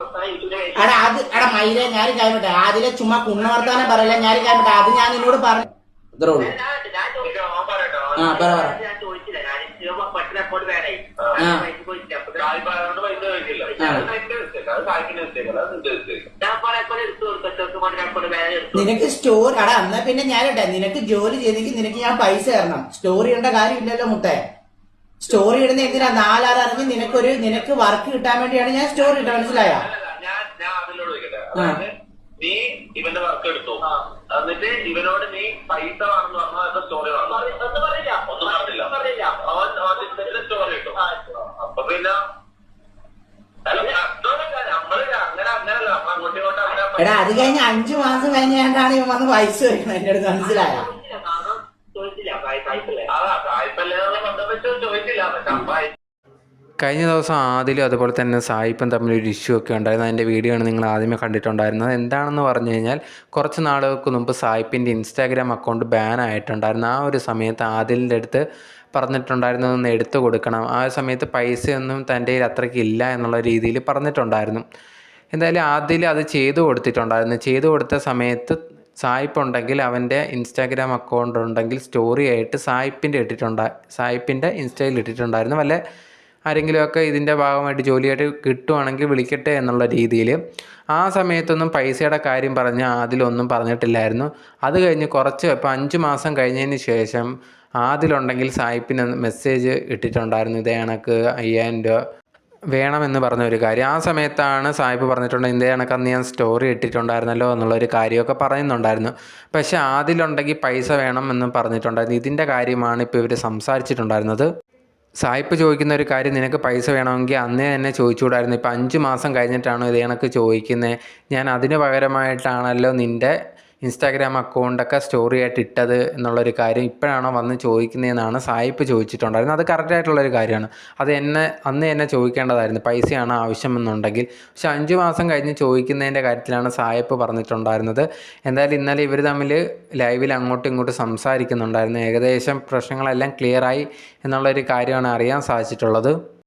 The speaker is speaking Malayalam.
എടാ അത് എടാ മയിലെ ഞാൻ കഴിഞ്ഞിട്ടെ അതിലെ ചുമ്മാ കുണ്ണ വർത്താനം പറയില്ല ഞാൻ കഴിഞ്ഞിട്ടെ അത് ഞാൻ നിന്നോട് പറഞ്ഞു ഇത്രേ ഉള്ളൂ. ആ പറ പറ. നിനക്ക് സ്റ്റോറി എടാ എന്നാ പിന്നെ ഞാനിട്ടെ നിനക്ക് ജോലി ചെയ്തെങ്കിൽ നിനക്ക് ഞാൻ പൈസ തരണം. സ്റ്റോറി ഇടേണ്ട കാര്യമില്ലല്ലോ മുത്തേ. സ്റ്റോറി ഇടുന്ന എന്തിനാ നാലാൾ അറിഞ്ഞ് നിനക്ക് വർക്ക് കിട്ടാൻ വേണ്ടിയാണ് ഞാൻ സ്റ്റോറി ഇട്ടത്. മനസ്സിലായ? നീ ഇവന്റെ വർക്ക് എടുത്തു എന്നിട്ട് ഇവനോട് നീ പൈസ വേണമെന്ന് പറഞ്ഞാൽ സ്റ്റോറി ഒന്നും പറഞ്ഞില്ല. അവൻ സ്റ്റോറി ഇട്ടു. അപ്പൊ പിന്നെ എടാ അത് കഴിഞ്ഞ് 5 മാസം കഴിഞ്ഞാണ്ടാണ് ഇവൻ വന്ന് പൈസ വയ്ക്കുന്നത് എന്റെ അടുത്ത്. മനസ്സിലായ? കഴിഞ്ഞ ദിവസം ആദിലും അതുപോലെ തന്നെ സായിപ്പും തമ്മിലൊരു ഇഷ്യൂ ഒക്കെ ഉണ്ടായിരുന്നു. അതിൻ്റെ വീഡിയോ ആണ് നിങ്ങൾ ആദ്യമേ കണ്ടിട്ടുണ്ടായിരുന്നത്. എന്താണെന്ന് പറഞ്ഞു കഴിഞ്ഞാൽ കുറച്ച് നാളുകൾക്ക് മുമ്പ് സായിപ്പിൻ്റെ ഇൻസ്റ്റാഗ്രാം അക്കൗണ്ട് ബാൻ ആയിട്ടുണ്ടായിരുന്നു. ആ ഒരു സമയത്ത് ആദിലിൻ്റെ അടുത്ത് പറഞ്ഞിട്ടുണ്ടായിരുന്നതൊന്ന് എടുത്തു കൊടുക്കണം. ആ സമയത്ത് പൈസയൊന്നും തൻ്റെ കയ്യിൽ അത്രയ്ക്ക് ഇല്ല എന്നുള്ള രീതിയിൽ പറഞ്ഞിട്ടുണ്ടായിരുന്നു. എന്തായാലും ആദിൽ അത് ചെയ്തു കൊടുത്തിട്ടുണ്ടായിരുന്നു. ചെയ്തു കൊടുത്ത സമയത്ത് സായിപ്പ് ഉണ്ടെങ്കിൽ അവൻ്റെ ഇൻസ്റ്റാഗ്രാം അക്കൗണ്ട് ഉണ്ടെങ്കിൽ സ്റ്റോറി ആയിട്ട് സായിപ്പിൻ്റെ ഇൻസ്റ്റയിൽ ഇട്ടിട്ടുണ്ടായിരുന്നു. വല്ല ആരെങ്കിലുമൊക്കെ ഇതിൻ്റെ ഭാഗമായിട്ട് ജോലിയായിട്ട് കിട്ടുവാണെങ്കിൽ വിളിക്കട്ടെ എന്നുള്ള രീതിയിൽ. ആ സമയത്തൊന്നും പൈസയുടെ കാര്യം പറഞ്ഞ് അതിലൊന്നും പറഞ്ഞിട്ടില്ലായിരുന്നു. അത് കഴിഞ്ഞ് ഇപ്പോൾ 5 മാസം കഴിഞ്ഞതിന് ശേഷം അതിലുണ്ടെങ്കിൽ സായിപ്പിന് മെസ്സേജ് ഇട്ടിട്ടുണ്ടായിരുന്നു. ഇതേ കണക്ക് 5000 രൂപ വേണമെന്ന് പറഞ്ഞൊരു കാര്യം. ആ സമയത്താണ് സായിപ്പ് പറഞ്ഞിട്ടുണ്ട് ഇതേ കണക്ക് അന്ന് ഞാൻ സ്റ്റോറി ഇട്ടിട്ടുണ്ടായിരുന്നല്ലോ എന്നുള്ളൊരു കാര്യമൊക്കെ പറയുന്നുണ്ടായിരുന്നു. പക്ഷേ അതിലുണ്ടെങ്കിൽ പൈസ വേണം എന്ന് പറഞ്ഞിട്ടുണ്ടായിരുന്നു. ഇതിൻ്റെ കാര്യമാണ് ഇപ്പോൾ ഇവർ സംസാരിച്ചിട്ടുണ്ടായിരുന്നത്. സായിപ്പ് ചോദിക്കുന്ന ഒരു കാര്യം, നിനക്ക് പൈസ വേണമെങ്കിൽ അന്നേ തന്നെ ചോദിച്ചുകൂടായിരുന്നു. ഇപ്പോൾ 5 മാസം കഴിഞ്ഞിട്ടാണ് ഇത് കണക്ക് ചോദിക്കുന്നത്. ഞാൻ അതിന് പകരമായിട്ടാണല്ലോ നിൻ്റെ ഇൻസ്റ്റാഗ്രാം അക്കൗണ്ടൊക്കെ സ്റ്റോറി ആയിട്ട് ഇട്ടത് എന്നുള്ളൊരു കാര്യം ഇപ്പോഴാണോ വന്ന് ചോദിക്കുന്നതെന്നാണ് സായിപ്പ് ചോദിച്ചിട്ടുണ്ടായിരുന്നത്. അത് കറക്റ്റായിട്ടുള്ളൊരു കാര്യമാണ്. അത് അന്ന് തന്നെ ചോദിക്കേണ്ടതായിരുന്നു പൈസയാണ് ആവശ്യമെന്നുണ്ടെങ്കിൽ. പക്ഷെ 5 മാസം കഴിഞ്ഞ് ചോദിക്കുന്നതിൻ്റെ കാര്യത്തിലാണ് സായിപ്പ് പറഞ്ഞിട്ടുണ്ടായിരുന്നത്. എന്തായാലും ഇന്നലെ ഇവർ തമ്മിൽ ലൈവിൽ അങ്ങോട്ടും ഇങ്ങോട്ടും സംസാരിക്കുന്നുണ്ടായിരുന്നു. ഏകദേശം പ്രശ്നങ്ങളെല്ലാം ക്ലിയറായി എന്നുള്ളൊരു കാര്യമാണ് അറിയാൻ സാധിച്ചിട്ടുള്ളത്.